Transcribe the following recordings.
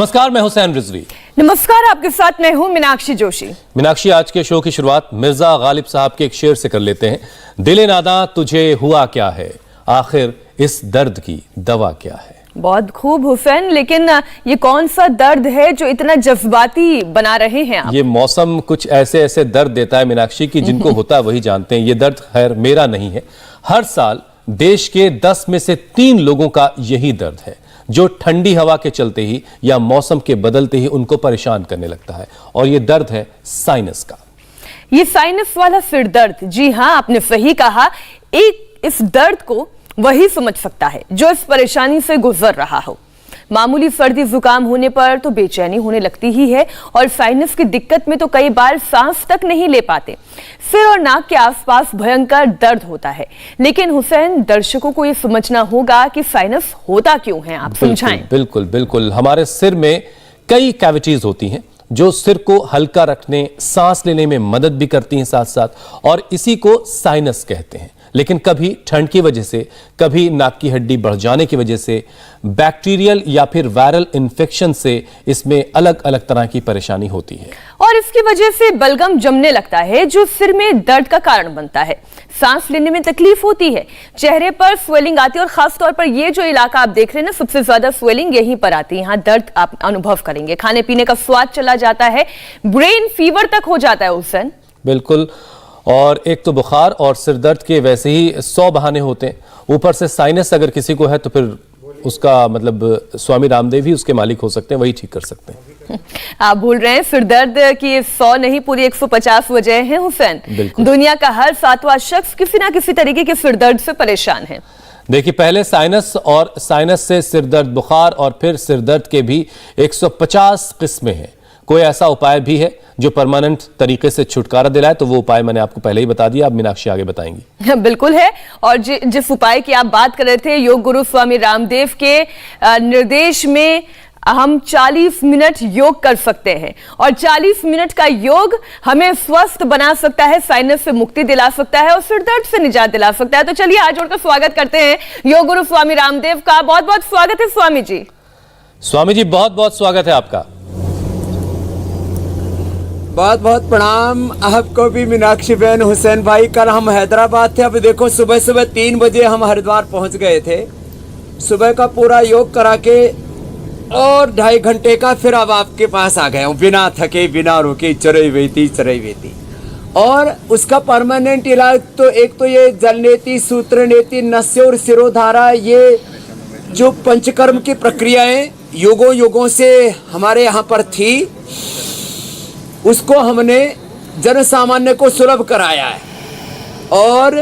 नमस्कार, मैं हुसैन रिजवी। नमस्कार, आपके साथ मैं हूं मीनाक्षी जोशी। मीनाक्षी, आज के शो की शुरुआत मिर्जा गालिब साहब के एक शेर से कर लेते हैं। दिले नादा तुझे हुआ क्या है, आखिर इस दर्द की दवा क्या है। बहुत खूब हुसैन, लेकिन ये कौन सा दर्द है जो इतना जज्बाती बना रहे हैं आप? ये मौसम कुछ ऐसे ऐसे दर्द देता है मीनाक्षी की जिनको होता है वही जानते हैं। ये दर्द खैर मेरा नहीं है। हर साल देश के 10 में से 3 लोगों का यही दर्द है जो ठंडी हवा के चलते ही या मौसम के बदलते ही उनको परेशान करने लगता है, और ये दर्द है साइनस का। ये साइनस वाला सिर दर्द, जी हां, आपने सही कहा। इस दर्द को वही समझ सकता है जो इस परेशानी से गुजर रहा हो। मामूली सर्दी जुकाम होने पर तो बेचैनी होने लगती ही है, और साइनस की दिक्कत में तो कई बार सांस तक नहीं ले पाते। सिर और नाक के आसपास भयंकर दर्द होता है। लेकिन हुसैन, दर्शकों को यह समझना होगा कि साइनस होता क्यों है, आप समझाएं। बिल्कुल बिल्कुल। हमारे सिर में कई कैविटीज होती हैं जो सिर को हल्का रखने, सांस लेने में मदद भी करती हैं साथ साथ, और इसी को साइनस कहते हैं। लेकिन कभी ठंड की वजह से, कभी नाक की हड्डी बढ़ जाने की वजह से, बैक्टीरियल या फिर वायरल इन्फेक्शन से इसमें अलग अलग तरह की परेशानी होती है, और इसकी वजह से बलगम जमने लगता है जो सिर में दर्द का कारण बनता है। सांस लेने में तकलीफ होती है, चेहरे पर स्वेलिंग आती है, और खासतौर पर ये जो इलाका आप देख रहे हैं ना, सबसे ज्यादा स्वेलिंग यहीं पर आती है। यहाँ दर्द आप अनुभव करेंगे, खाने पीने का स्वाद चला जाता है, ब्रेन फीवर तक हो जाता है हुसैन। बिल्कुल। और एक तो बुखार और सिर दर्द के वैसे ही 100 बहाने होते हैं, ऊपर से साइनस अगर किसी को है तो फिर उसका मतलब स्वामी रामदेव ही उसके मालिक हो सकते हैं, वही ठीक कर सकते हैं। आप भूल रहे हैं, सिर दर्द की 100 नहीं, पूरी 150 वजह है हुसैन। दुनिया का हर 7वां शख्स किसी ना किसी तरीके के सिर दर्द से परेशान है। देखिए, पहले साइनस, और साइनस से सिर दर्द, बुखार, और फिर सिर दर्द के भी 150 किस्में हैं। कोई ऐसा उपाय भी है जो परमानेंट तरीके से छुटकारा दिलाए, तो वो उपाय मैंने आपको पहले ही बता दिया, अब मीनाक्षी आगे बताएंगी। बिल्कुल है, और जिस उपाय की आप बात कर रहे थे, योग गुरु स्वामी रामदेव के निर्देश में हम 40 मिनट योग कर सकते हैं, और 40 मिनट का योग हमें स्वस्थ बना सकता है, साइनस से मुक्ति दिला सकता है, और सिर दर्द से निजात दिला सकता है। तो चलिए हाथ जोड़कर स्वागत करते हैं योग गुरु स्वामी रामदेव का। बहुत बहुत स्वागत है स्वामी जी। स्वामी जी, बहुत बहुत स्वागत है आपका। बहुत बहुत प्रणाम आपको भी मीनाक्षी बहन, हुसैन भाई। कल हम हैदराबाद थे, अब देखो सुबह सुबह 3 बजे हम हरिद्वार पहुंच गए थे। सुबह का पूरा योग करा के और 2.5 घंटे का फिर अब आपके पास आ गए हूँ, बिना थके बिना रुके, चरई वेती। और उसका परमानेंट इलाज तो एक तो ये जलनेती, सूत्रनेती, नस्य और सिरोधारा, ये जो पंचकर्म की प्रक्रियाएं युगों से हमारे यहाँ पर थी, उसको हमने जन सामान्य को सुलभ कराया है। और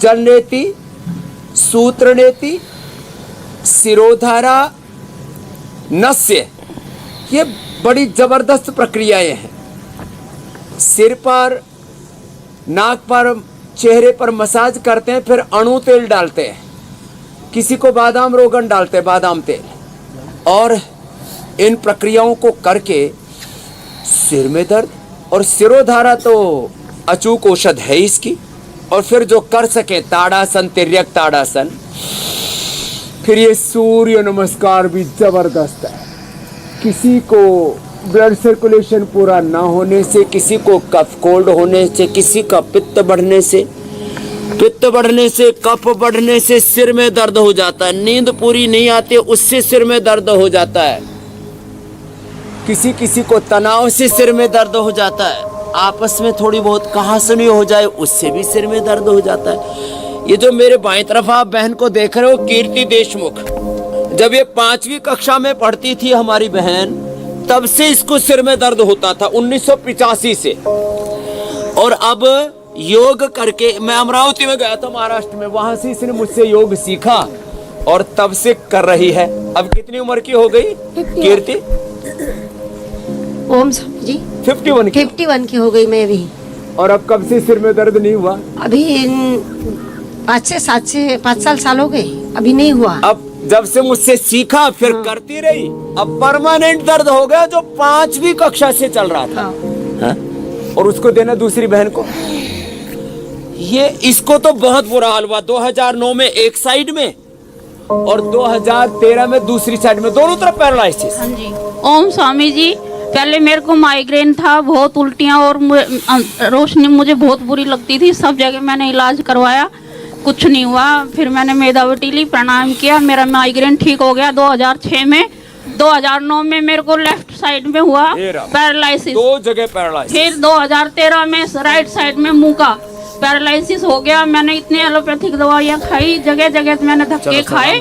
जलनेती, सूत्रनेती, सिरोधारा, नस्य, ये बड़ी जबरदस्त प्रक्रियाएं हैं। सिर पर, नाक पर, चेहरे पर मसाज करते हैं, फिर अणु तेल डालते हैं, किसी को बादाम रोगन डालते हैं, बादाम तेल। और इन प्रक्रियाओं को करके सिर में दर्द, और सिरोधारा तो अचूक औषध है इसकी। और फिर जो कर सके ताड़ासन, तिर्यक ताड़ासन, फिर ये सूर्य नमस्कार भी जबरदस्त है। किसी को ब्लड सर्कुलेशन पूरा ना होने से, किसी को कफ कोल्ड होने से, किसी का पित्त बढ़ने से, कफ बढ़ने से सिर में दर्द हो जाता है। नींद पूरी नहीं आती, उससे सिर में दर्द हो जाता है। किसी को तनाव से सिर में दर्द हो जाता है। आपस में थोड़ी बहुत कहासुनी हो जाए, उससे भी सिर में दर्द हो जाता है। ये जो मेरे बाएं तरफ आप बहन को देख रहे हो, कीर्ति देशमुख, जब ये 5वीं कक्षा में पढ़ती थी हमारी बहन, तब से इसको सिर में दर्द होता था, 1985 से। और अब योग करके, मैं अमरावती में गया था महाराष्ट्र में, वहां से इसने मुझसे योग सीखा और तब से कर रही है। अब कितनी उम्र की हो गई कीर्ति? ओम स्वामी जी 51 की हो गई मैं भी। और अब कब से सिर में दर्द नहीं हुआ? अभी 5 साल हो गए, अभी नहीं हुआ। अब जब से मुझसे सीखा फिर करती रही, अब परमानेंट दर्द हो गया, जो 5वीं कक्षा से चल रहा था। हाँ? और उसको देना दूसरी बहन को। ये इसको तो बहुत बुरा हाल हुआ 2009 में, एक साइड में, और 2013 में दूसरी साइड में, दोनों तरफ पैरालिसिस। हाँ जी। ओम स्वामी जी, पहले मेरे को माइग्रेन था, बहुत उल्टियाँ और रोशनी मुझे बहुत बुरी लगती थी। सब जगह मैंने इलाज करवाया, कुछ नहीं हुआ। फिर मैंने मेधावटी ली, प्रणाम किया, मेरा माइग्रेन ठीक हो गया 2006 में। 2009 में मेरे को लेफ्ट साइड में हुआ पैरालिसिस, 2 जगह पैरालिसिस। फिर 2013 में राइट साइड में मुंह का पैरालिसिस हो गया। मैंने इतनी एलोपैथिक दवाइयाँ खाई, जगह जगह मैंने धक्के खाए,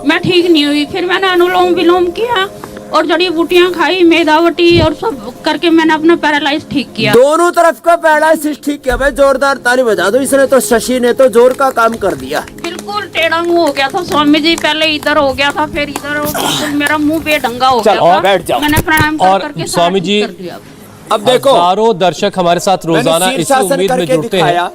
मैं ठीक नहीं हुई। फिर मैंने अनुलोम विलोम किया और जड़ी बूटियाँ खाई, मेधावटी और सब करके मैंने अपना पैरालाइज ठीक किया। दोनों तरफ का पैरालिसिस ठीक किया भाई, जोरदार ताली बजा दो। इसने तो, शशि ने तो जोर का काम कर दिया। बिल्कुल टेढ़ा मुंह हो गया था स्वामी जी, पहले इधर हो गया था, फिर इधर, बिल्कुल मेरा मुंह बेढंगा हो गया था। बैठ जाओ। मैंने प्रणाम और करके स्वामी जी, कर दिया। अब देखो, हजारों दर्शक हमारे साथ रोजाना इसी उम्मीद में जुड़ते हैं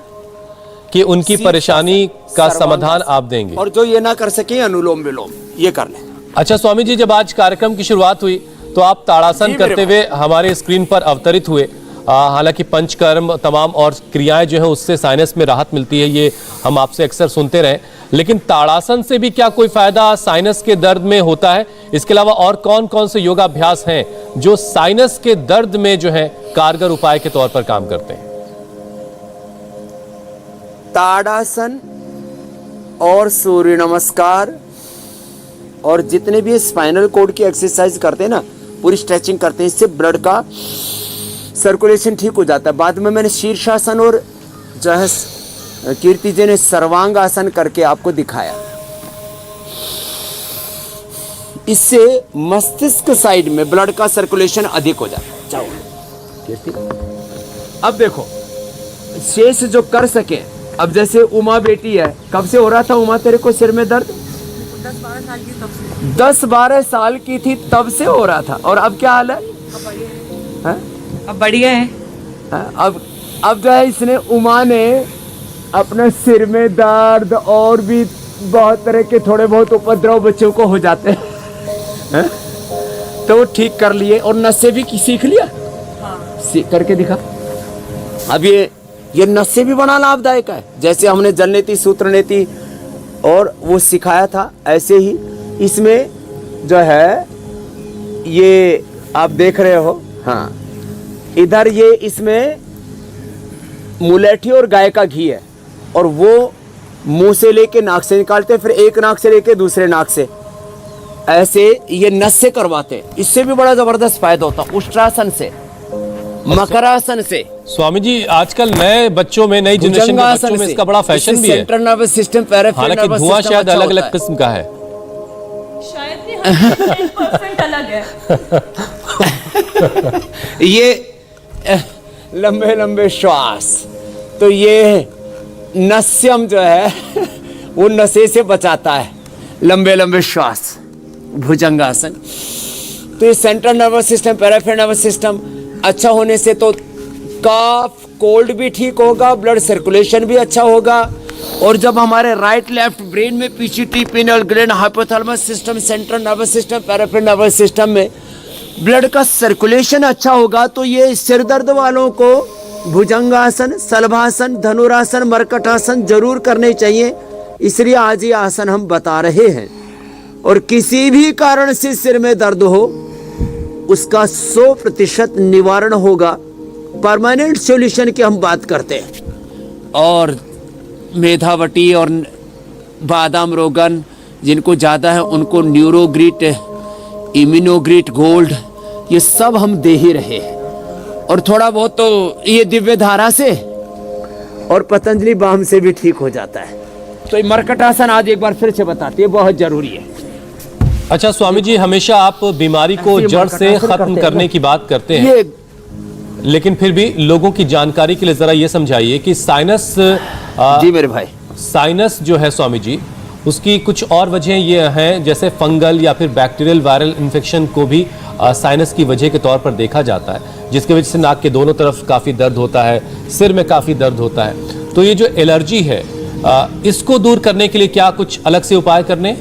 कि उनकी परेशानी का समाधान आप देंगे, और जो ये ना कर सके अनुलोम विलोम ये कर ले। अच्छा स्वामी जी, जब आज कार्यक्रम की शुरुआत हुई तो आप ताड़ासन करते हुए हमारे स्क्रीन पर अवतरित हुए। हालांकि पंचकर्म तमाम और क्रियाएं जो है उससे साइनस में राहत मिलती है, ये हम आपसे अक्सर सुनते रहे, लेकिन ताड़ासन से भी क्या कोई फायदा साइनस के दर्द में होता है? इसके अलावा और कौन कौन से योगाभ्यास हैं जो साइनस के दर्द में जो है कारगर उपाय के तौर पर काम करते हैं? ताड़ासन और सूर्य नमस्कार और जितने भी स्पाइनल कोड की एक्सरसाइज करते हैं ना, पूरी स्ट्रेचिंग करते हैं, इससे ब्लड का सर्कुलेशन ठीक हो जाता है। बाद में मैंने शीर्षासन और जो है कीर्ति जी ने सर्वांग आसन करके आपको दिखाया। इससे मस्तिष्क साइड में ब्लड का सर्कुलेशन अधिक हो जाता है। जाओ कीर्ति। अब देखो, शेष जो कर सके, अब जैसे उमा बेटी है, कब से हो रहा था उमा तेरे को सिर में दर्द? 10-12 साल की थी तब से हो रहा था, और अब क्या हाल है? अब बढ़िया है। अब जो है इसने, उमा ने अपने सिर में दर्द और भी बहुत तरह के थोड़े बहुत उपद्रव बच्चों को हो जाते हैं, तो वो ठीक कर लिए, और नसें भी सीख लिया। सीख करके दिखा। अब ये नसें भी बड़ा लाभदायक है, जैसे हमने जल नीति, सूत्र नीति और वो सिखाया था, ऐसे ही इसमें जो है ये आप देख रहे हो। हाँ, इधर ये इसमें मुलेठी और गाय का घी है, और वो मुंह से लेके नाक से निकालते, फिर एक नाक से लेके दूसरे नाक से ऐसे ये नस से करवाते। इससे भी बड़ा जबरदस्त फायदा होता। उष्ट्रासन से, मकरासन से। स्वामी जी, आजकल नए बच्चों में, नई जनरेशन के बच्चों में इसका बड़ा फैशन भी है। सेंट्रल नर्वस सिस्टम, हालांकि धुआं शायद अलग अलग किस्म का है, शायद 10% अलग है। ये लंबे लंबे श्वास, तो ये नस्यम जो है वो नशे से बचाता है, लंबे लंबे श्वास, भुजंगासन। तो ये central nervous system, peripheral nervous system अच्छा होने से तो कफ कोल्ड भी ठीक होगा, ब्लड सर्कुलेशन भी अच्छा होगा, और जब हमारे राइट लेफ्ट ब्रेन में PCT, pineal gland, hypothalamus system, central nervous system, peripheral nervous system में ब्लड का सर्कुलेशन अच्छा होगा, तो ये सिर दर्द वालों को भुजंगासन, शलभासन, धनुरासन, मरकटासन जरूर करने चाहिए। इसलिए आज ये आसन हम बता रहे हैं। और किसी भी कारण से सिर में दर्द हो, उसका 100% निवारण होगा। परमानेंट सॉल्यूशन की हम बात करते हैं। और मेधावटी और बादाम रोगन जिनको ज़्यादा है, उनको न्यूरोग्रिट, इम्यूनोग्रिट गोल्ड, ये सब हम दे ही रहे हैं। और थोड़ा बहुत तो ये दिव्य धारा से और पतंजलि बाम से भी ठीक हो जाता है। तो ये मरकटासन आज एक बार फिर से बताते हैं, बहुत जरूरी है। अच्छा स्वामी जी, हमेशा आप बीमारी को जड़ से खत्म करने की बात करते हैं, लेकिन फिर भी लोगों की जानकारी के लिए जरा ये समझाइए कि साइनस, जी मेरे भाई, साइनस जो है स्वामी जी, उसकी कुछ और वजह ये हैं, जैसे फंगल या फिर बैक्टीरियल वायरल इन्फेक्शन को भी साइनस की वजह के तौर पर देखा जाता है, जिसकी वजह से नाक के दोनों तरफ काफ़ी दर्द होता है, सिर में काफ़ी दर्द होता है। तो ये जो एलर्जी है, इसको दूर करने के लिए क्या कुछ अलग से उपाय करने?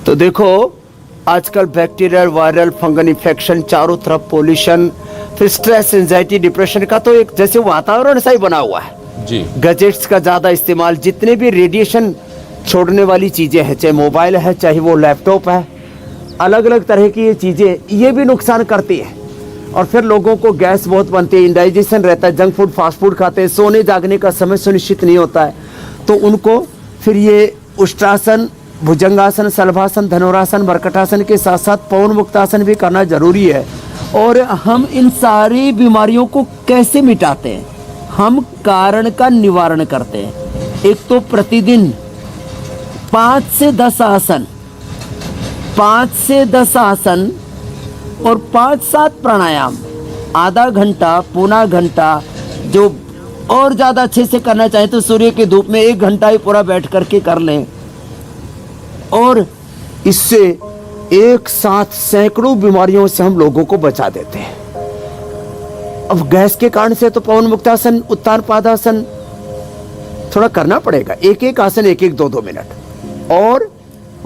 तो देखो, आजकल बैक्टीरियल, वायरल, फंगल इन्फेक्शन, चारों तरफ पोल्यूशन, फिर स्ट्रेस, एंजाइटी, डिप्रेशन का तो एक जैसे वातावरण सा ही बना हुआ है। जी। गैजेट्स का ज़्यादा इस्तेमाल, जितने भी रेडिएशन छोड़ने वाली चीज़ें हैं, चाहे मोबाइल है चाहे वो लैपटॉप है, अलग अलग तरह की ये चीज़ें ये भी नुकसान करती हैं। और फिर लोगों को गैस बहुत बनती है, इंडाइजेशन रहता है, जंक फूड फास्ट फूड खाते हैं, सोने जागने का समय सुनिश्चित नहीं होता है, तो उनको फिर ये उष्ट्रासन, भुजंगासन, शलभासन, धनुरासन, मर्कटासन के साथ साथ पवन मुक्तासन भी करना जरूरी है। और हम इन सारी बीमारियों को कैसे मिटाते हैं? हम कारण का निवारण करते हैं। एक तो प्रतिदिन 5 से 10 आसन, 5 से 10 आसन और 5-7 प्राणायाम, आधा घंटा, पौना घंटा, जो और ज़्यादा अच्छे से करना चाहे तो सूर्य की धूप में 1 घंटा ही पूरा बैठ करके कर लें। और इससे एक साथ सैकड़ों बीमारियों से हम लोगों को बचा देते हैं। अब गैस के कारण से तो पवन मुक्तासन, उत्तान पादासन थोड़ा करना पड़ेगा, एक एक आसन 1-1, 2-2 मिनट। और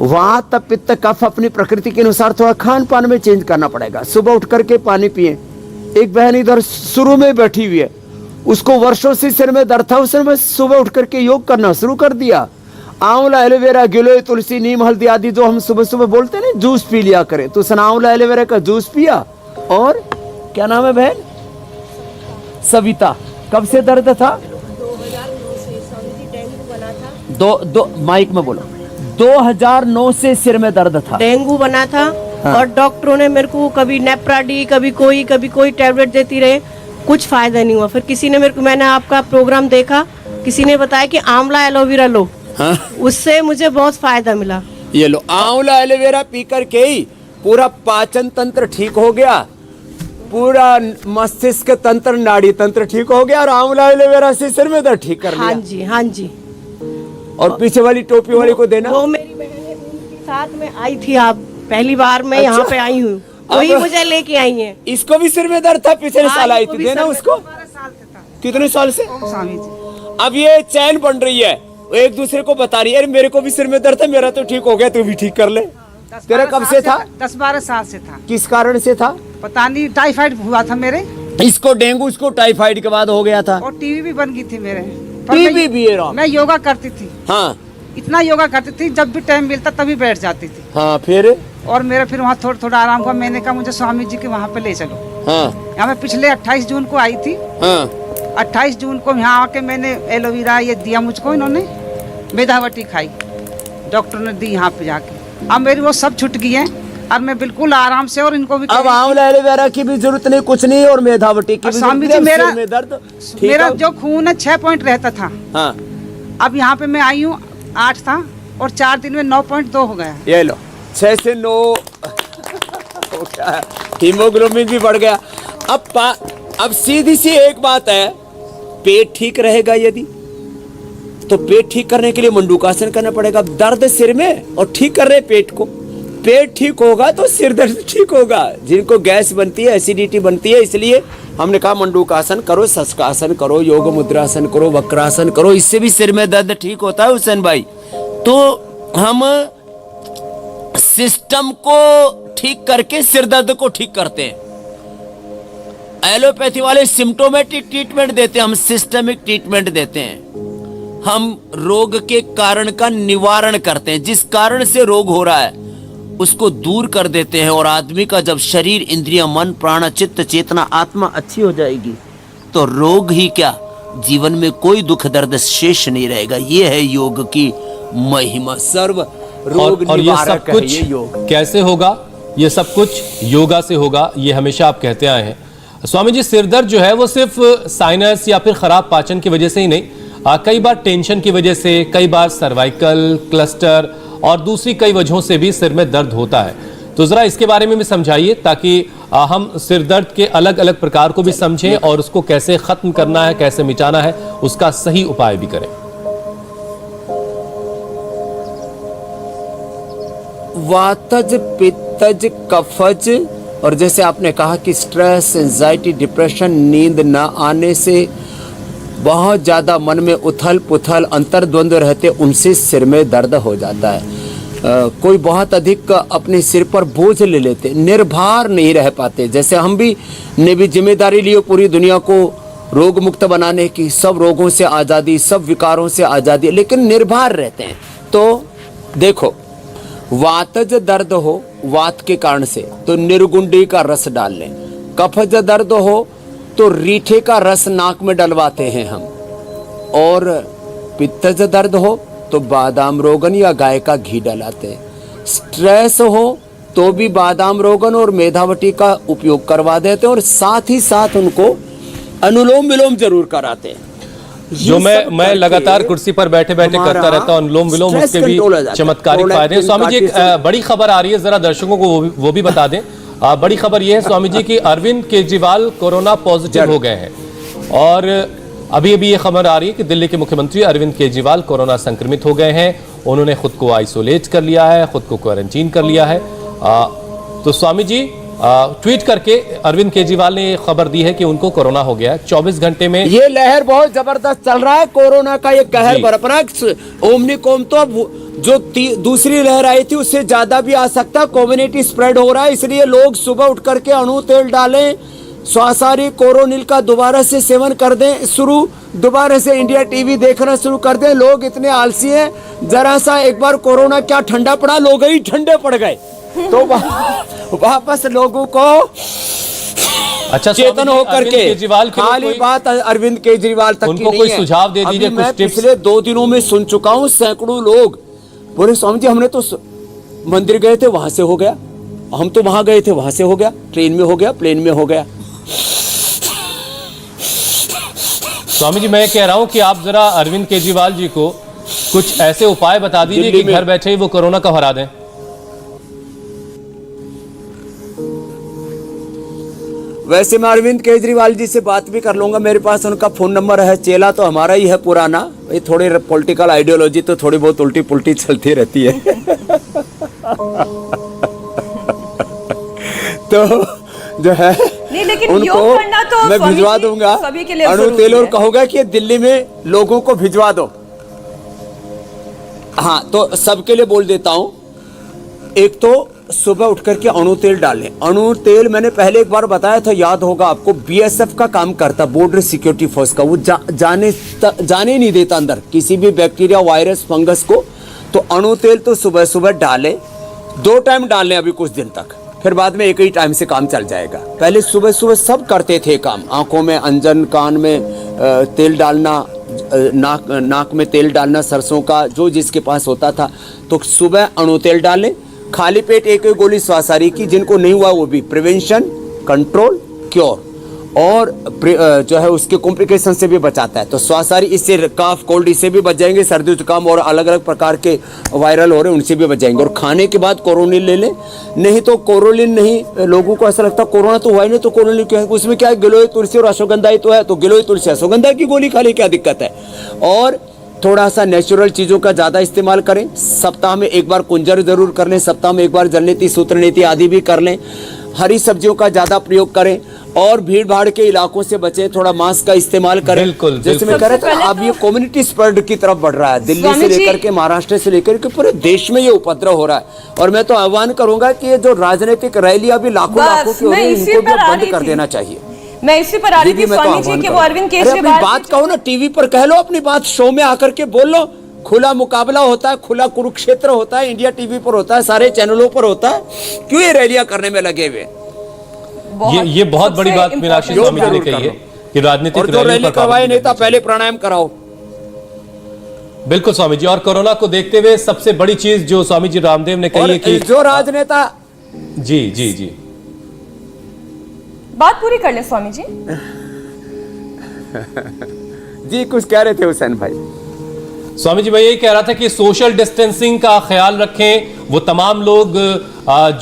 वात, पित्त, कफ अपनी प्रकृति के अनुसार थोड़ा खान पान में चेंज करना पड़ेगा। सुबह उठ करके पानी पिए। एक बहन इधर शुरू में बैठी हुई है, उसको वर्षों से सिर में दर्द था, उसने सुबह उठ करके योग करना शुरू कर दिया। आंवला, एलोवेरा, गिलोय, तुलसी, नीम, हल्दी आदि जो हम सुबह सुबह बोलते हैं ना, जूस पी लिया करें, तो उसने आंवला एलोवेरा का जूस पिया। और क्या नाम है बहन? सविता। कब से दर्द था? 2009 से स्वामी जी डेंगू बना था। दो माइक में बोलो। 2009 से सिर में दर्द था, डेंगू बना था। हाँ। और डॉक्टरों ने मेरे को कभी नेप्राडी, कभी कोई टैबलेट देती रहे, कुछ फायदा नहीं हुआ। फिर किसी ने मैंने आपका प्रोग्राम देखा, किसी ने बताया कि आंवला एलोवेरा लो। हाँ? उससे मुझे बहुत फायदा मिला। ये लो, आंवला एलोवेरा पी करके ही पूरा पाचन तंत्र ठीक हो गया, पूरा मस्तिष्क तंत्र, नाड़ी तंत्र ठीक हो गया, और आंवला एलोवेरा से सिर में दर्द ठीक कर लिया। हाँ जी, हाँ जी। और पीछे वाली टोपी वाली को देना। वो मेरी बहन है, उनके साथ में आई थी। आप पहली बार मैं अच्छा। यहाँ पे आई हूँ, वही मुझे लेके आई है। इसको भी सिर में दर्द था, पिछले साल आई थी, देना उसको। 12 साल से था। कितने साल से? स्वामी जी। अब ये चैन बन रही है, वो एक दूसरे को बता रही है, अरे मेरे को भी सिर में दर्द है, मेरा तो ठीक हो गया, तू भी ठीक कर ले। तेरा कब से था? 10-12 साल से था। किस कारण से था? पता नहीं, टाइफाइड हुआ था मेरे, इसको डेंगू, इसको टाइफाइड के बाद हो गया था। और टीवी भी बन गई थी मेरे। टीवी भी है राम। मैं योगा करती थी, हाँ इतना योगा करती थी, जब भी टाइम मिलता तभी बैठ जाती थी। हाँ, फिर? और मेरा फिर वहाँ थोड़ा थोड़ा आराम हुआ। मैंने कहा मुझे स्वामी जी के वहाँ पे ले चलो। हाँ यहाँ मैं पिछले 28 जून को आई थी। हाँ 28 जून को यहाँ आके मैंने एलोवेरा ये दिया मुझको, इन्होंने मेधावटी खाई, डॉक्टर ने दी यहाँ पे जाके। अब मेरी वो सब छूट गई है और मैं बिल्कुल आराम से। और इनको भी अब आंवला एलोवेरा की भी जरूरत नहीं, कुछ नहीं, और मेधावटी की भी स्वामी जरूरत जी, नहीं। मेरा- सिर में दर्द ठीक मेरा है। जो खून है 6 पॉइंट रहता था, हाँ, अब यहाँ पे मैं आई हूँ 8 था, और 4 दिन में 9.2 हो गया। ये लो, 6 से 9 हो गया, हीमोग्लोबिन भी बढ़ गया। अब सीधी सी एक बात है, पेट ठीक रहेगा यदि, तो पेट ठीक करने के लिए मंडूकासन करना पड़ेगा। दर्द सिर में और ठीक कर रहे पेट को, पेट ठीक होगा तो सिर दर्द ठीक होगा। जिनको गैस बनती है, एसिडिटी बनती है, इसलिए हमने कहा मंडूकासन करो, शशकासन करो, योग मुद्रासन करो, वक्रासन करो, इससे भी सिर में दर्द ठीक होता है हुसैन भाई। तो हम सिस्टम को ठीक करके सिर दर्द को ठीक करते हैं। एलोपैथी वाले सिम्टोमेटिक ट्रीटमेंट देते हैं, हम सिस्टमिक ट्रीटमेंट देते हैं। हम रोग के कारण का निवारण करते हैं, जिस कारण से रोग हो रहा है उसको दूर कर देते हैं। और आदमी का जब शरीर, इंद्रिय, मन, प्राण, चित्त, चेतना, आत्मा अच्छी हो जाएगी तो रोग ही क्या, जीवन में कोई दुख दर्द शेष नहीं रहेगा। ये है योग की महिमा, सर्व रोग और ये सब निवारक है कुछ ये योग। कैसे होगा? ये सब कुछ योगा से होगा, ये हमेशा आप कहते आए हैं। स्वामी जी, सिर दर्द जो है वो सिर्फ साइनस या फिर खराब पाचन की वजह से ही नहीं, कई बार टेंशन की वजह से, कई बार सर्वाइकल क्लस्टर और दूसरी कई वजहों से भी सिर में दर्द होता है। तो जरा इसके बारे में भी समझाइए, ताकि हम सिर दर्द के अलग अलग प्रकार को भी समझें और उसको कैसे खत्म करना है, कैसे मिटाना है, उसका सही उपाय भी करें। वातज, पित्तज, कफज, और जैसे आपने कहा कि स्ट्रेस, एंजाइटी, डिप्रेशन, नींद न आने से, बहुत ज़्यादा मन में उथल पुथल, अंतर्द्वंद रहते, उनसे सिर में दर्द हो जाता है। कोई बहुत अधिक अपने सिर पर बोझ ले लेते, निर्भर नहीं रह पाते। जैसे हम भी ने भी जिम्मेदारी ली पूरी दुनिया को रोग मुक्त बनाने की, सब रोगों से आज़ादी, सब विकारों से आज़ादी, लेकिन निर्भर रहते हैं। तो देखो, वातज दर्द हो वात के कारण से तो निर्गुंडी का रस डाल लें, कफज दर्द हो तो रीठे का रस नाक में डलवाते हैं हम, और पित्तज दर्द हो तो बादाम रोगन या गाय का घी डलाते हैं, स्ट्रेस हो तो भी बादाम रोगन और मेधावटी का उपयोग करवा देते हैं, और साथ ही साथ उनको अनुलोम विलोम जरूर कराते हैं। जो मैं लगातार कुर्सी पर बैठे बैठे करता रहता हूँ, अनुलोम विलोम, उसके भी चमत्कारिक फायदे हैं। स्वामी जी, एक बड़ी खबर आ रही है, जरा दर्शकों को वो भी बता दें। बड़ी खबर यह है स्वामी जी कि अरविंद केजरीवाल कोरोना पॉजिटिव हो गए हैं, और अभी अभी ये खबर आ रही है कि दिल्ली के मुख्यमंत्री अरविंद केजरीवाल कोरोना संक्रमित हो गए हैं। उन्होंने खुद को आइसोलेट कर लिया है, खुद को क्वारंटीन कर लिया है। तो स्वामी जी, ट्वीट करके अरविंद केजरीवाल ने खबर दी है कि उनको कोरोना हो गया है। 24 घंटे में ये लहर बहुत जबरदस्त चल रहा है, कोरोना का ये कहर बरपना। ओमनिकॉम तो अब जो दूसरी लहर आई थी उससे ज्यादा भी आ सकता, कम्युनिटी स्प्रेड हो रहा है। इसलिए लोग सुबह उठ करके अणु तेल डालें, स्वासारी कोरोनिल का दोबारा से सेवन कर दें शुरू, दोबारा से इंडिया टीवी देखना शुरू कर दें। लोग इतने आलसी हैं, जरा सा एक बार कोरोना क्या ठंडा पड़ा, लोग ही ठंडे पड़ गए, तो वापस लोगों को अच्छा चेतन होकर के केजरीवाल खाली बात अरविंद केजरीवाल तक उनको की कोई नहीं है। सुझाव दे दीजिए, मैं कुछ टिप्स। पिछले 2 दिनों में सुन चुका हूँ, सैकड़ों लोग बोले स्वामी जी हमने तो मंदिर गए थे वहां से हो गया, हम तो वहां गए थे वहां से हो गया, ट्रेन में हो गया, प्लेन में हो गया। स्वामी जी, मैं कह रहा हूं कि आप जरा अरविंद केजरीवाल जी को कुछ ऐसे उपाय बता दीजिए कि घर बैठे ही वो कोरोना का हरा दें। वैसे मैं अरविंद केजरीवाल जी से बात भी कर लूंगा, मेरे पास उनका फोन नंबर है। चेला तो हमारा ही है पुराना, ये थोड़ी पॉलिटिकल आइडियोलॉजी तो थोड़ी बहुत उल्टी पुल्टी चलती रहती है। तो जो है नहीं, लेकिन उनको योग करना तो मैं स्वामी भिजवा जी दूंगा सभी के लिए अणु जरूरी तेल, और है। कहूंगा कि दिल्ली में लोगों को भिजवा दो। हाँ, तो सबके लिए बोल देता हूं। एक तो सुबह उठ करके अणु तेल डालें। अणु तेल मैंने पहले एक बार बताया था, याद होगा आपको, बीएसएफ का काम करता, बॉर्डर सिक्योरिटी फोर्स का। वो जाने नहीं देता अंदर किसी भी बैक्टीरिया, वायरस, फंगस को। तो अणु तेल तो सुबह सुबह डालें, 2 टाइम डालें अभी कुछ दिन तक, फिर बाद में एक ही टाइम से काम चल जाएगा। पहले सुबह सुबह सब करते थे काम, आंखों में अंजन, कान में तेल डालना, नाक में तेल डालना सरसों का, जो जिसके पास होता था। तो सुबह अणु तेल डालें, खाली पेट एक गोली स्वासारी की, जिनको नहीं हुआ वो भी, प्रिवेंशन, कंट्रोल, क्योर, और जो है उसके कॉम्प्लिकेशन से भी बचाता है। तो स्वासारी, इससे काफ, कोल्ड, इससे भी बच जाएंगे, सर्दी जुकाम और अलग अलग प्रकार के वायरल हो रहे हैं उनसे भी बच जाएंगे। और खाने के बाद कोरोनिल ले लें, नहीं तो कोरोलिन नहीं, लोगों को ऐसा लगता है कोरोना तो हुआ ही नहीं तो कोरोनिल क्या है, उसमें क्या है, गिलोय तुलसी और अश्वगंधा ही तो है, तो गिलोय तुलसी अश्वगंधा की गोली खा ले, क्या दिक्कत है। और थोड़ा सा नेचुरल चीज़ों का ज़्यादा इस्तेमाल करें, सप्ताह में एक बार कुंजर जरूर कर लें, सप्ताह में एक बार जल नीति, सूत्र नीति आदि भी कर लें। हरी सब्जियों का ज़्यादा प्रयोग करें, और भीड़ भाड़ के इलाकों से बचें, थोड़ा मास्क का इस्तेमाल करें। बिल्कुल, जैसे मैं कह रहा था, अब ये कम्युनिटी स्प्रेड की तरफ बढ़ रहा है, दिल्ली से लेकर के, महाराष्ट्र से लेकर के पूरे देश में ये उपद्रव हो रहा है। और मैं तो आह्वान करूंगा कि ये जो राजनीतिक रैलियां भी लाखों लाखों की हो रही है, इनको भी बंद कर देना चाहिए। मैं इसी पर आ रही थी स्वामी जी कि वो अरविंद केजरीवाल, अपनी बात कहो ना, टीवी पर कह लो अपनी बात, शो में आकर के बोल लो। खुला मुकाबला होता है, खुला कुरुक्षेत्र होता है, इंडिया टीवी पर होता है, सारे चैनलों पर होता है, क्यों ये रैलियां करने में लगे हुए? ये बहुत बड़ी बात मीनाक्षी स्वामी जी ने कही है कि राजनीतिक रैली करवाए नेता पहले प्राणायाम कराओ। बिल्कुल स्वामी जी, और कोरोना को देखते हुए सबसे बड़ी चीज जो स्वामी जी रामदेव ने कही है कि जो राजनेता, जी जी जी, बात पूरी कर ले स्वामी जी। जी कुछ कह रहे थे हुसैन भाई। स्वामी जी, मैं यही कह रहा था कि सोशल डिस्टेंसिंग का ख्याल रखें। वो तमाम लोग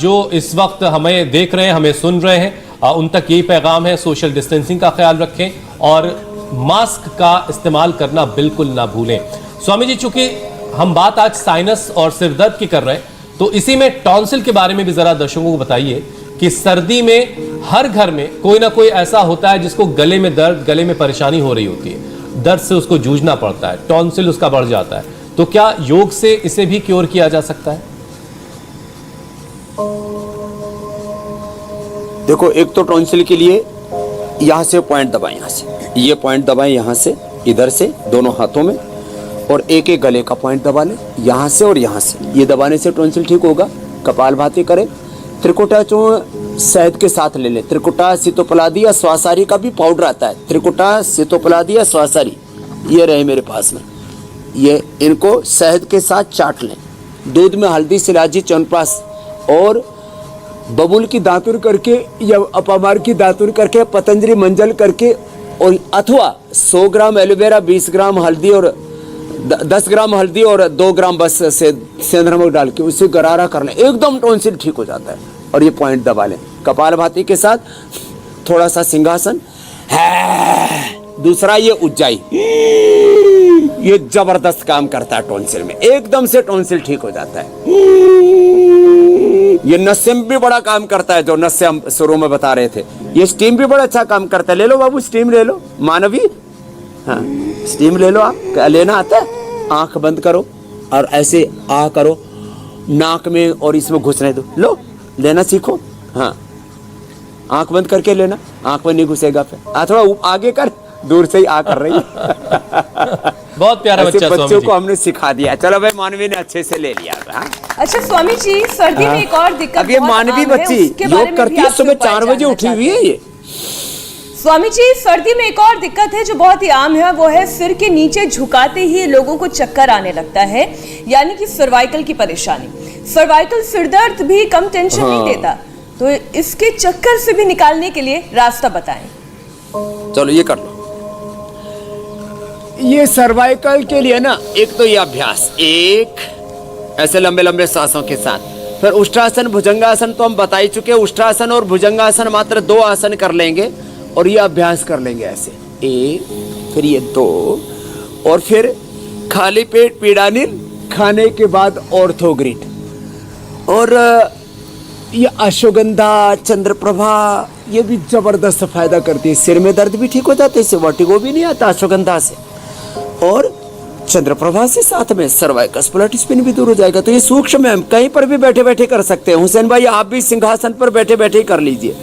जो इस वक्त हमें देख रहे हैं, हमें सुन रहे हैं, उन तक यही पैगाम है, सोशल डिस्टेंसिंग का ख्याल रखें और मास्क का इस्तेमाल करना बिल्कुल ना भूलें। स्वामी जी, चूंकि हम बात आज साइनस और सिरदर्द की कर रहे हैं, तो इसी में टॉन्सिल के बारे में भी जरा दर्शकों को बताइए कि सर्दी में हर घर में कोई ना कोई ऐसा होता है जिसको गले में दर्द, गले में परेशानी हो रही होती है, दर्द से उसको जूझना पड़ता है, टॉन्सिल उसका बढ़ जाता है। तो क्या योग से इसे भी क्योर किया जा सकता है? देखो, एक तो टॉन्सिल के लिए यहाँ से पॉइंट दबाएं, यहाँ से ये पॉइंट दबाएं, यहाँ से इधर से दोनों हाथों में, और एक एक गले का पॉइंट दबा लें यहाँ से और यहाँ से। ये दबाने से टॉन्सिल ठीक होगा। कपालभाति करें। त्रिकुटा चूर्ण शहद के साथ ले लें। त्रिकुटा सितोपलादी या स्वासारी का भी पाउडर आता है। त्रिकुटा सितोपलादी या स्वासारी ये रहे मेरे पास में, ये इनको शहद के साथ चाट लें। दूध में हल्दी, सिलाजी, च्यवनप्राश और बबूल की दातुर करके या अपामार की दातुर करके, पतंजलि मंजल करके, और अथवा 100 ग्राम एलोवेरा, 20 ग्राम हल्दी और 10 ग्राम हल्दी और 2 ग्राम बस से सेंधा नमक डाल के उसे गरारा कर लें। एकदम टॉन्सिल ठीक हो जाता है। और ये पॉइंट दबा लें। कपालभाति के साथ थोड़ा सा सिंहासन, दूसरा ये उज्जाई, ये जबरदस्त काम करता है टॉन्सिल में। एकदम से टॉन्सिल ठीक हो जाता है। ये नस्से में भी बड़ा काम करता है, जो नस्से हम शुरू में बता रहे थे। ये स्टीम भी बड़ा अच्छा काम करता है। ले लो बाबू, स्टीम ले लो। मानवी, हाँ स्टीम ले लो। आप क्या लेना आता है? आंख बंद करो और ऐसे आ करो नाक में और इसमें घुसने दो। लो, लेना सीखो। हाँ, आंख बंद करके लेना, आंख में नहीं घुसेगा। फिर थोड़ा आगे कर, दूर से ही आ कर रही है। बहुत प्यारा बच्चा बच्चों को हमने सिखा दिया। चलो भाई, मानवी ने अच्छे से ले लिया। हाँ? अच्छा स्वामी जी, सर्दी में एक और दिक्कत अब ये मानवी बच्ची योग करती है, सुबह 4 बजे उठी हुई है ये। स्वामी जी, सर्दी में एक और दिक्कत है जो बहुत ही आम है, वो है सिर के नीचे झुकाते ही लोगों को चक्कर आने लगता है, यानी कि सर्वाइकल की परेशानी। सर्वाइकल सिरदर्द भी कम टेंशन नहीं देता, तो इसके चक्कर से भी निकालने के लिए रास्ता बताएं। चलो ये कर लो। ये सर्वाइकल के लिए ना, एक तो ये अभ्यास, एक ऐसे लंबे लंबे सांसों के साथ, फिर उष्ट्रासन, भुजंगासन तो हम बता ही चुके। उष्ट्रासन और भुजंगासन मात्र 2 आसन कर लेंगे और ये अभ्यास कर लेंगे ऐसे, 1, फिर ये 2, और फिर खाली पेट पीड़ानिल, खाने के बाद ऑर्थोग्रिड, और ये अश्वगंधा, चंद्रप्रभा, ये भी जबरदस्त फायदा करती है। सिर में दर्द भी ठीक हो जाता है, इससे वर्टिगो भी नहीं आता अश्वगंधा से, और चंद्रप्रभा से साथ में सर्वाइकल स्प्लिट स्पिन भी दूर हो जाएगा। तो ये सूक्ष्म है, हम कहीं पर भी बैठे बैठे कर सकते हैं। हुसैन भाई, आप भी सिंहासन पर बैठे बैठे ही कर लीजिए।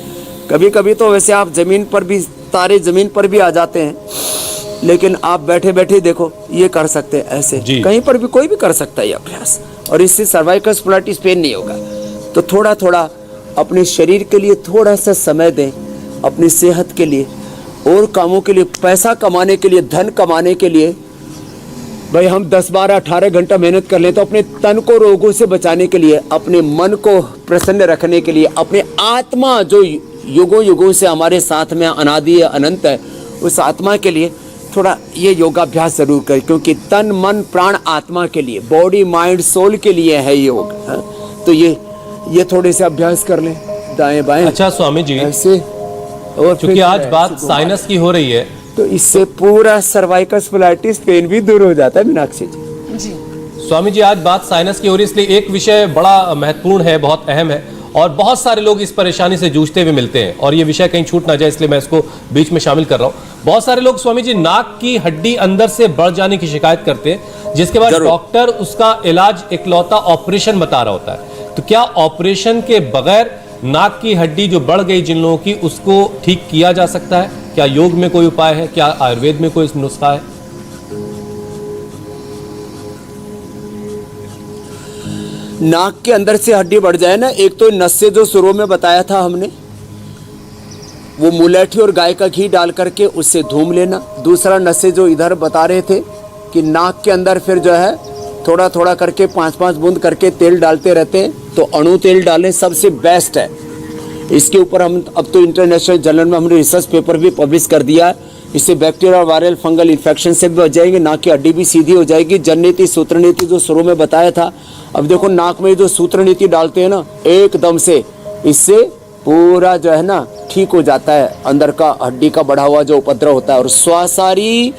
कभी कभी तो वैसे आप जमीन पर भी, तारे जमीन पर भी आ जाते हैं, लेकिन आप बैठे बैठे देखो ये कर सकते हैं ऐसे। कहीं पर भी कोई भी कर सकता है ये अभ्यास, और इससे सर्वाइकल स्प्लिट स्पिन नहीं होगा। तो थोड़ा थोड़ा अपने शरीर के लिए थोड़ा सा समय दें, अपनी सेहत के लिए और कामों के लिए, पैसा कमाने के लिए, धन कमाने के लिए। भाई हम 10, 12, 18 घंटा मेहनत कर ले तो अपने तन को रोगों से बचाने के लिए, अपने मन को प्रसन्न रखने के लिए, अपने आत्मा जो युगों युगों से हमारे साथ में अनादि अनंत है, उस आत्मा के लिए थोड़ा ये योगाभ्यास जरूर करें, क्योंकि तन मन प्राण आत्मा के लिए, बॉडी माइंड सोल के लिए है योग। तो ये थोड़े से अभ्यास कर लें, दाएं बाएं। अच्छा स्वामी जी, ऐसे। और क्योंकि आज बात साइनस की हो रही है, तो इससे पूरा सर्वाइकल स्प्लिटिस पेन भी दूर हो जाता है। मीनाक्षी जी, स्वामी जी आज बात साइनस की हो रही है, इसलिए एक विषय बड़ा महत्वपूर्ण है, बहुत अहम है, और बहुत सारे लोग इस परेशानी से जूझते हुए मिलते हैं, और ये विषय कहीं छूट ना जाए इसलिए मैं इसको बीच में शामिल कर रहा हूं। बहुत सारे लोग स्वामी जी नाक की हड्डी अंदर से बढ़ जाने की शिकायत करते हैं, जिसके बाद डॉक्टर उसका इलाज इकलौता ऑपरेशन बता रहा होता है। तो क्या ऑपरेशन के बगैर नाक की हड्डी जो बढ़ गई जिन लोगों की, उसको ठीक किया जा सकता है? क्या योग में कोई उपाय है? क्या आयुर्वेद में कोई नुस्खा है? नाक के अंदर से हड्डी बढ़ जाए ना, एक तो नस्से जो शुरू में बताया था हमने, वो मुलेठी और गाय का घी डाल करके उससे धूम लेना। दूसरा नस्से जो इधर बता रहे थे कि नाक के अंदर फिर जो है थोड़ा थोड़ा करके 5-5 बूंद करके तेल डालते रहते हैं, तो अणु तेल डालें, सबसे बेस्ट है। इसके ऊपर हम अब तो इंटरनेशनल जर्नल में हमने रिसर्च पेपर भी पब्लिश कर दिया है। इससे बैक्टीरिया, वायरल, फंगल इन्फेक्शन से भी बच जाएंगे, नाक की हड्डी भी सीधी हो जाएगी। जननीति, सूत्र नीति जो शुरू में बताया था, अब देखो नाक में जो सूत्र नीति डालते हैं ना, एकदम से इससे पूरा जो है ना ठीक हो जाता है अंदर का हड्डी का बढ़ा हुआ जो उपद्रव होता है। और स्वासारी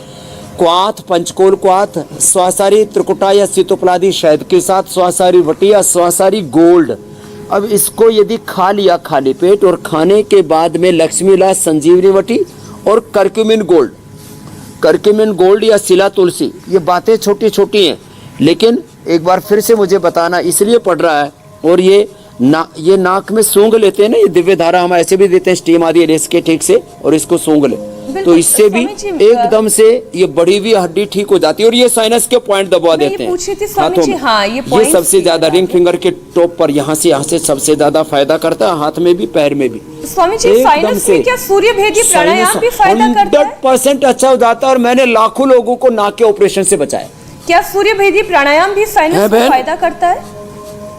क्वाथ, पंचकोल क्वाथ, स्वासारी त्रिकुटा या सितोपलादी शहद के साथ, स्वासारी वटी या स्वासारी गोल्ड। अब इसको यदि खा लिया खाली पेट, और खाने के बाद में लक्ष्मी लाल, संजीवनी वटी और करक्यूमिन गोल्ड, करक्यूमिन गोल्ड या सिला तुलसी, ये बातें छोटी छोटी हैं, लेकिन एक बार फिर से मुझे बताना इसलिए पड़ रहा है, और ये ना ये नाक में सूंघ लेते हैं ना, ये दिव्य धारा हम ऐसे भी देते हैं स्टीम आदि इसके ठीक से, और इसको सूंघ ले तो इससे भी एकदम से ये बढ़ी हुई हड्डी ठीक हो जाती है। और ये साइनस के पॉइंट दबा देते हैं हाथों में। हाँ, ये सबसे ज्यादा रिंग फिंगर के टॉप पर यहाँ से सबसे ज्यादा फायदा करता है, हाथ में भी पैर में भी। स्वामी जी, साइनस में क्या सूर्य भेदी प्राणायाम भी फायदा करता है? 100% अच्छा हो जाता है, और मैंने लाखों लोगों को नाक के ऑपरेशन से बचाया। क्या सूर्य भेदी प्राणायाम भी साइनस को फायदा करता है?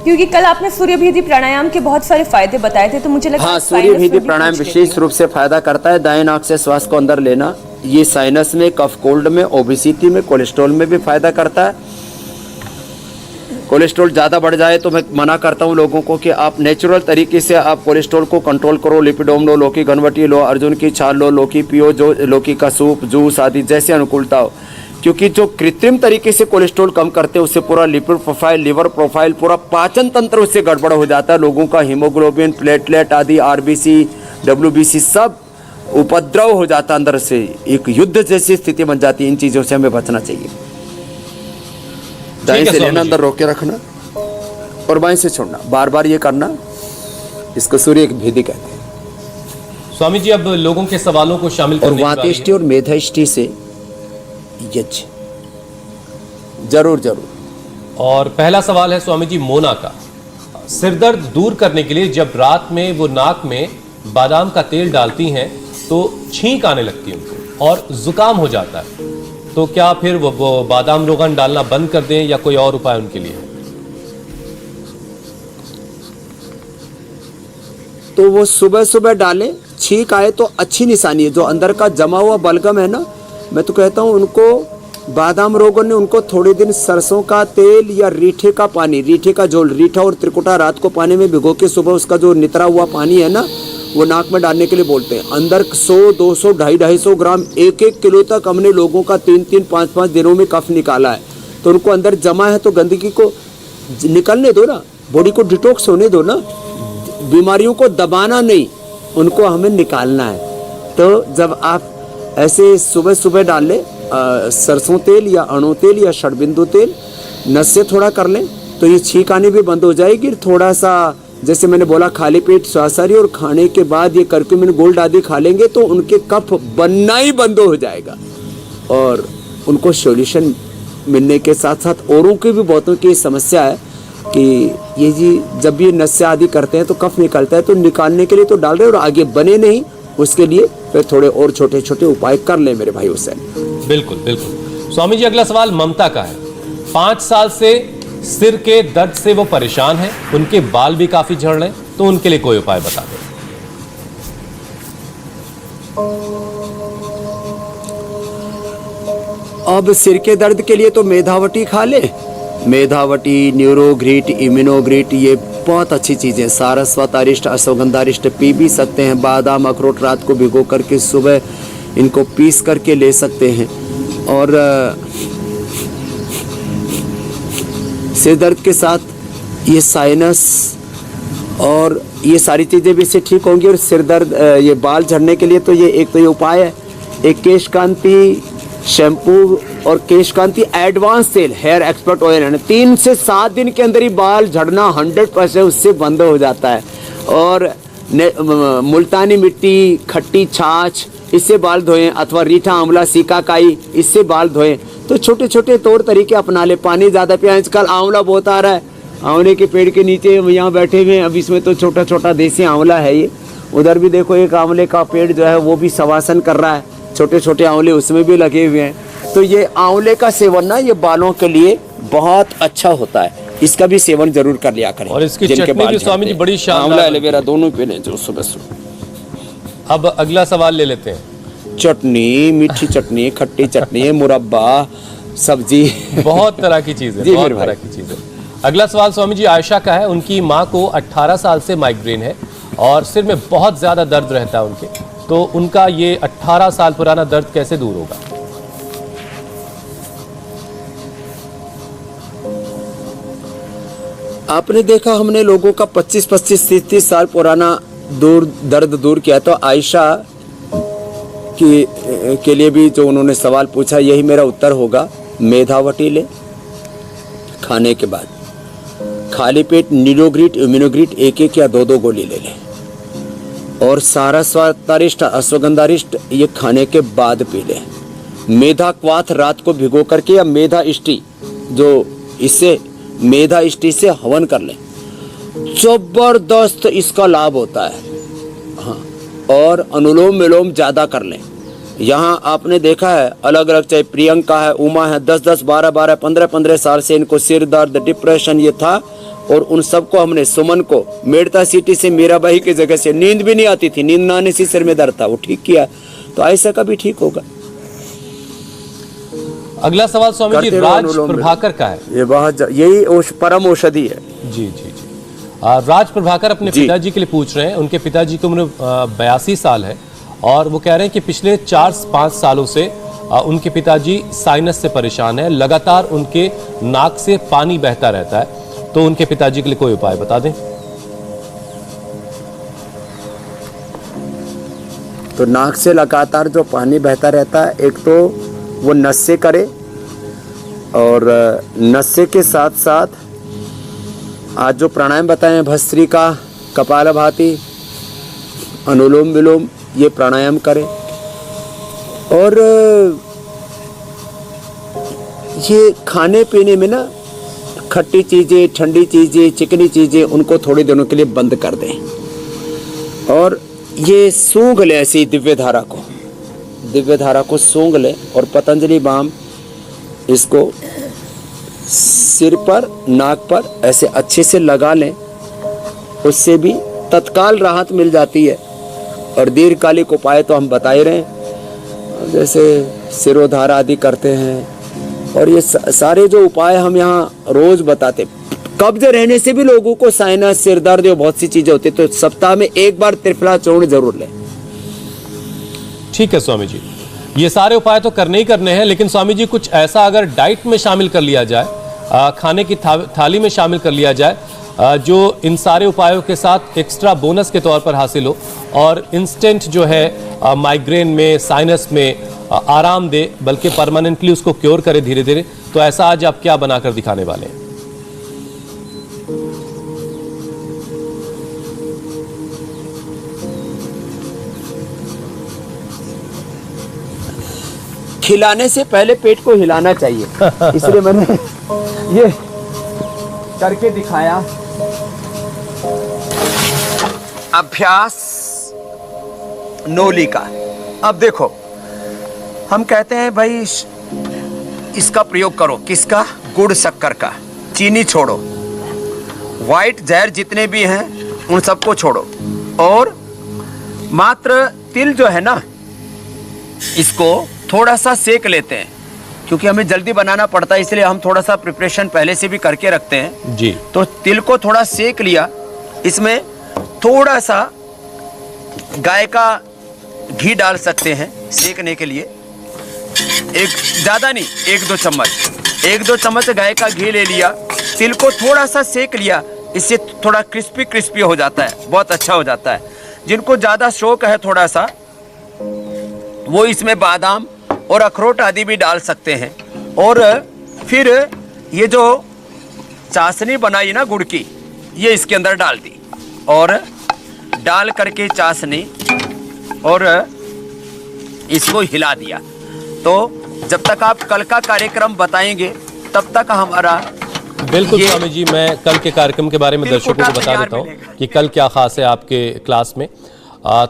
क्योंकि कल आपने सूर्य भेदी प्राणायाम के बहुत सारे फायदे बताए थे, तो मुझे लगा हाँ, सूर्य भेदी प्राणायाम विशेष रूप से फायदा करता है। दाएं नाक से श्वास को अंदर लेना, ये साइनस में, कफ कोल्ड में, ओबेसिटी में, कोलेस्ट्रॉल में भी फायदा करता है। कोलेस्ट्रॉल ज़्यादा बढ़ जाए तो मैं मना करता हूँ लोगों को कि आप नेचुरल तरीके से आप कोलेस्ट्रॉल को कंट्रोल करो। लिपिडोम लो, लौकी घनवटी लो, अर्जुन की छाल लो, लौकी पियो, जो लौकी का सूप, जूस आदि जैसे अनुकूलता हो। क्योंकि जो कृत्रिम तरीके से कोलेस्ट्रॉल कम करते हैं उससे पूरा लिपिड प्रोफाइल, लिवर प्रोफाइल, पूरा पाचन तंत्र उससे गड़बड़ हो जाता है। लोगों का हीमोग्लोबिन, प्लेटलेट आदि, आरबीसी, डब्ल्यूबीसी सब उपद्रव हो जाता है अंदर से, एक युद्ध जैसी स्थिति बन जाती है। इन चीज़ों से हमें बचना चाहिए। दाएं से लेना, अंदर रोक के रखना, और बाएं से छोड़ना, बार बार ये करना। इसको सूर्य भेदी कहते हैं। स्वामी जी, अब लोगों के सवालों को शामिल और करने की बारी है। वातेष्टि और मेधाष्टि से यज्ञ जरूर। और पहला सवाल है स्वामी जी मोना का। सिरदर्द दूर करने के लिए जब रात में वो नाक में बादाम का तेल डालती हैं तो छींक आने लगती है उनको और जुकाम हो जाता है, तो क्या फिर वो बादाम रोगन डालना बंद कर दें या कोई और उपाय उनके लिए है? तो वो सुबह सुबह डालें, छींक आए तो अच्छी निशानी है। जो अंदर का जमा हुआ बलगम है ना, मैं तो कहता हूँ उनको, बादाम रोगन ने उनको थोड़े दिन सरसों का तेल या रीठे का पानी, रीठे का झोल, रीठा और त्रिकुटा रात को पानी में भिगो के सुबह उसका जो नितरा हुआ पानी है ना, वो नाक में डालने के लिए बोलते हैं। अंदर 100, 200, 250 ग्राम, 1-1 किलो तक हमने लोगों का 3-3, 5-5 दिनों में कफ निकाला है। तो उनको अंदर जमा है तो गंदगी को निकलने दो ना, बॉडी को डिटॉक्स होने दो ना, बीमारियों को दबाना नहीं, उनको हमें निकालना है। तो जब आप ऐसे सुबह सुबह डाल लें सरसों तेल या अणु तेल या षडबिंदु तेल, नस से थोड़ा कर लें तो ये छींक आनी भी बंद हो जाएगी। थोड़ा सा जैसे मैंने बोला खाली पेट श्वासाहारी, और खाने के बाद ये करक्यूमिन गोल्ड आदि खा लेंगे तो उनके कफ बनना ही बंद हो जाएगा, और उनको सॉल्यूशन मिलने के साथ साथ औरों की भी बहुतों की समस्या है कि ये जी जब ये नस्य आदि करते हैं तो कफ निकलता है, तो निकालने के लिए तो डाल रहे और आगे बने नहीं, उसके लिए फिर थोड़े और छोटे छोटे उपाय कर लें मेरे भाई हुसैन। बिल्कुल बिल्कुल। स्वामी जी, अगला सवाल ममता का है। 5 साल से सिर के दर्द से वो परेशान है, उनके बाल भी काफी झड़ रहे हैं, तो उनके लिए कोई उपाय बता दें। अब सिर के दर्द के लिए तो मेधावटी खा ले, मेधावटी, न्यूरोग्रीट, इम्यूनोग्रीट, ये बहुत अच्छी चीज़ें। सारस्वत अरिष्ट, अश्वगंधारिष्ट पी भी सकते हैं। बादाम अखरोट रात को भिगो करके सुबह इनको पीस करके ले सकते हैं। और सिर दर्द के साथ ये साइनस और ये सारी चीज़ें भी इससे ठीक होंगी। और सिर दर्द, ये बाल झड़ने के लिए तो ये एक तो ये उपाय है, एक केश कांति शैम्पू और केश कांति एडवांस तेल, हेयर एक्सपर्ट ऑयल है, 3 से 7 दिन के अंदर ही बाल झड़ना 100% उससे बंद हो जाता है। और मुल्तानी मिट्टी, खट्टी छाछ, इससे बाल धोएं, अथवा रीठा, आंवला, सीकाकाई, इससे बाल धोएं। तो छोटे छोटे तौर तरीके अपना ले। पानी ज़्यादा पिए। आजकल आंवला बहुत आ रहा है, आंवले के पेड़ के नीचे यहाँ बैठे हुए हैं, अब इसमें तो छोटा छोटा देसी आंवला है ये। उधर भी देखो एक आंवले का पेड़ जो है वो भी शवासन कर रहा है, छोटे छोटे आंवले उसमें भी लगे हुए हैं। तो ये आंवले का सेवन ना, ये बालों के लिए बहुत अच्छा होता है, इसका भी सेवन जरूर कर लिया करें। और इसकी चटनी भी स्वामी जी बड़ी शानदार, आंवला एलोवेरा दोनों पी लें जो सुबह सुबह। अब अगला सवाल ले लेते हैं। चटनी, मीठी चटनी, खट्टी चटनी, मुरब्बा, सब्जी, बहुत तरह की चीजें, बहुत तरह की चीजें। अगला सवाल स्वामी जी आयशा का है। उनकी माँ को 18 साल से माइग्रेन है और सिर में बहुत ज्यादा दर्द रहता है उनके, तो उनका ये 18 साल पुराना दर्द कैसे दूर होगा? आपने देखा हमने लोगों का 25-25, 30-30 साल पुराना दर्द दूर किया। तो आयशा के लिए भी जो उन्होंने सवाल पूछा, यही मेरा उत्तर होगा। मेधावटी ले, खाने के बाद खाली पेट नीरोग्रीट इम्यूनोग्रीट 1-1 या 2-2 गोली ले लें और सारा स्वातारिष्ट अश्वगंधारिष्ट ये खाने के बाद पी लें। मेधा क्वाथ रात को भिगो करके या मेधा इष्टि जो इससे मेधा इष्टि से हवन कर लें, जबरदस्त इसका लाभ होता है। हाँ, और अनुलोम विलोम ज़्यादा कर लें। यहाँ आपने देखा है अलग अलग, चाहे प्रियंका है, उमा है, 10-10, 12-12, 15-15 साल से इनको सिर दर्द डिप्रेशन ये था और उन सबको हमने, सुमन को मेड़ता सिटी से मीराबाई की जगह से नींद भी नहीं आती थी, नींद ना आने से सिर में दर्द था, वो ठीक किया। तो ऐसा का भी ठीक होगा। अगला सवाल स्वामी जी राज प्रभाकर का है। ये बहुत यही परम औषधि है। जी जी जी। राज प्रभाकर अपने पिताजी के लिए पूछ रहे हैं। उनके पिताजी की उम्र 82 साल है और वो कह रहे हैं कि पिछले 4-5 सालों से उनके पिताजी साइनस से परेशान है, लगातार उनके नाक से पानी बहता रहता है। तो उनके पिताजी के लिए कोई उपाय बता दें। तो नाक से लगातार जो पानी बहता रहता है, एक तो वो नशे करे और नशे के साथ साथ आज जो प्राणायाम बताए भस्त्रिका, कपालभाति, अनुलोम विलोम, ये प्राणायाम करें। और ये खाने पीने में ना खट्टी चीज़ें, ठंडी चीज़ें, चिकनी चीज़ें, उनको थोड़े दिनों के लिए बंद कर दें और ये सूंघ लें ऐसी दिव्य धारा को सूंघ लें और पतंजलि बाम इसको सिर पर, नाक पर ऐसे अच्छे से लगा लें। उससे भी तत्काल राहत मिल जाती है। और दीर्घकालिक उपाय तो हम बता ही रहे हैं, जैसे सिरोधारा आदि करते हैं और ये सारे जो उपाय हम यहाँ रोज बताते। कब्ज रहने से भी लोगों को साइनस, सिर दर्द, बहुत सी चीजें होती है, तो सप्ताह में एक बार त्रिफला चूर्ण जरूर लें। ठीक है स्वामी जी, ये सारे उपाय तो करने ही करने हैं, लेकिन स्वामी जी कुछ ऐसा अगर डाइट में शामिल कर लिया जाए, खाने की थाली में शामिल कर लिया जाए, जो इन सारे उपायों के साथ एक्स्ट्रा बोनस के तौर पर हासिल हो और इंस्टेंट जो है माइग्रेन में, साइनस में आराम दे, बल्कि परमानेंटली उसको क्योर करे धीरे धीरे, तो ऐसा आज आप क्या बनाकर दिखाने वाले हैं? खिलाने से पहले पेट को हिलाना चाहिए, इसलिए मैंने ये करके दिखाया। अभ्यास नोली का। अब देखो, हम कहते हैं भाई इसका प्रयोग करो, किसका? गुड़ शक्कर का। चीनी छोड़ो, व्हाइट जहर जितने भी हैं उन सबको छोड़ो और मात्र तिल जो है ना, इसको थोड़ा सा सेक लेते हैं, क्योंकि हमें जल्दी बनाना पड़ता है, इसलिए हम थोड़ा सा प्रिपरेशन पहले से भी करके रखते हैं जी। तो तिल को थोड़ा सेक लिया, इसमें थोड़ा सा गाय का घी डाल सकते हैं सेकने के लिए, एक ज़्यादा नहीं, 1-2 चम्मच गाय का घी ले लिया, तिल को थोड़ा सा सेक लिया, इससे थोड़ा क्रिस्पी हो जाता है, बहुत अच्छा हो जाता है। जिनको ज़्यादा शौक है थोड़ा सा, वो इसमें बादाम और अखरोट आदि भी डाल सकते हैं। और फिर ये जो चाशनी बनाई ना गुड़ की, ये इसके अंदर डाल दी और डाल करके चाशनी और इसको हिला दिया। तो जब तक आप कल का कार्यक्रम बताएंगे तब तक हमारा बिल्कुल स्वामी जी, मैं कल के कार्यक्रम के बारे में दर्शकों को बता देता हूँ कि कल क्या खास है आपके क्लास में।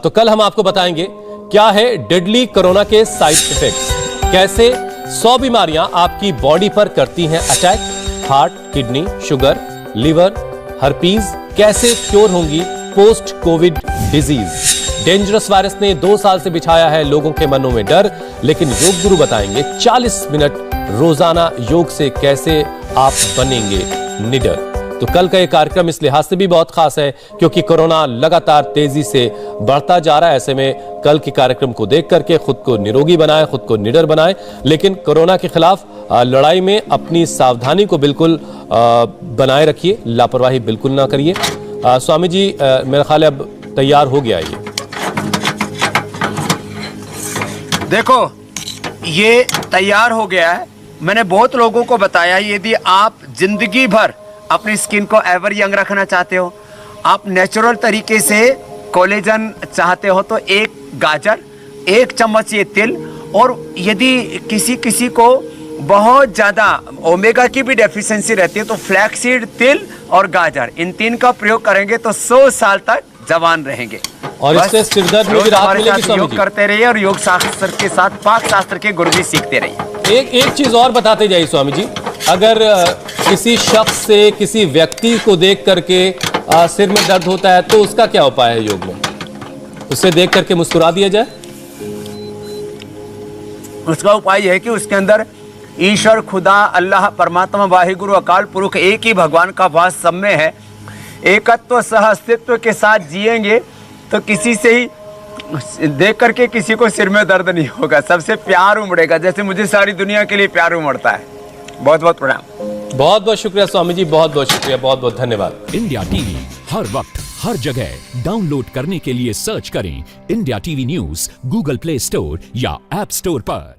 तो कल हम आपको बताएंगे क्या है डेडली कोरोना के साइड इफेक्ट्स, कैसे 100 बीमारियां आपकी बॉडी पर करती हैं attack, heart, kidney, sugar, liver, herpes कैसे क्योर होंगी post Covid disease. Dangerous virus ने 2 साल से बिछाया है लोगों के मनों में डर, लेकिन योग गुरु बताएंगे 40 मिनट रोजाना योग से कैसे आप बनेंगे निडर। तो कल का ये कार्यक्रम इस लिहाज से भी बहुत खास है क्योंकि कोरोना लगातार तेजी से बढ़ता जा रहा है। ऐसे में कल के कार्यक्रम को देख करके खुद को निरोगी बनाएं, खुद को निडर बनाएं, लेकिन कोरोना के खिलाफ लड़ाई में अपनी सावधानी को बिल्कुल बनाए रखिए, लापरवाही बिल्कुल ना करिए। स्वामी जी, मेरा ख्याल है अब तैयार हो गया ये। देखो, ये तैयार हो गया है। मैंने बहुत लोगों को बताया, यदि आप जिंदगी भर अपनी स्किन को एवर यंग रखना चाहते हो, आप नेचुरल तरीके से कोलेजन चाहते हो, तो 1 गाजर, 1 चम्मच ये तिल, और यदि किसी को बहुत ज़्यादा ओमेगा की भी डेफिशिएंसी रहती है तो फ्लैक्सीड, तिल और गाजर, इन 3 का प्रयोग करेंगे तो 100 साल तक जवान रहेंगे। और इससे सिरदर्द में भी राहत मिलेगी स्वामी योग जी। करते रहिए और योग शास्त्र के साथ पाक शास्त्र के गुरु भी सीखते रहिए। एक चीज और बताते जाइए स्वामी जी, अगर किसी शख्स से, किसी व्यक्ति को देख करके सिर में दर्द होता है तो उसका क्या उपाय है योग में? उसे देख करके मुस्कुरा दिया जाए? उसका उपाय यह है कि उसके अंदर ईश्वर, खुदा, अल्लाह, परमात्मा, वाहिगुरु, अकाल पुरुष, एक ही भगवान का वास सब में है। एकत्व सह अस्तित्व के साथ जिएंगे तो किसी से ही देख करके किसी को सिर में दर्द नहीं होगा, सबसे प्यार उमड़ेगा, जैसे मुझे सारी दुनिया के लिए प्यार उमड़ता है। बहुत बहुत प्रणाम। बहुत बहुत शुक्रिया स्वामी जी, बहुत बहुत शुक्रिया, बहुत बहुत धन्यवाद। इंडिया टीवी हर वक्त हर जगह डाउनलोड करने के लिए सर्च करें India TV news Google play store या ऐप स्टोर पर।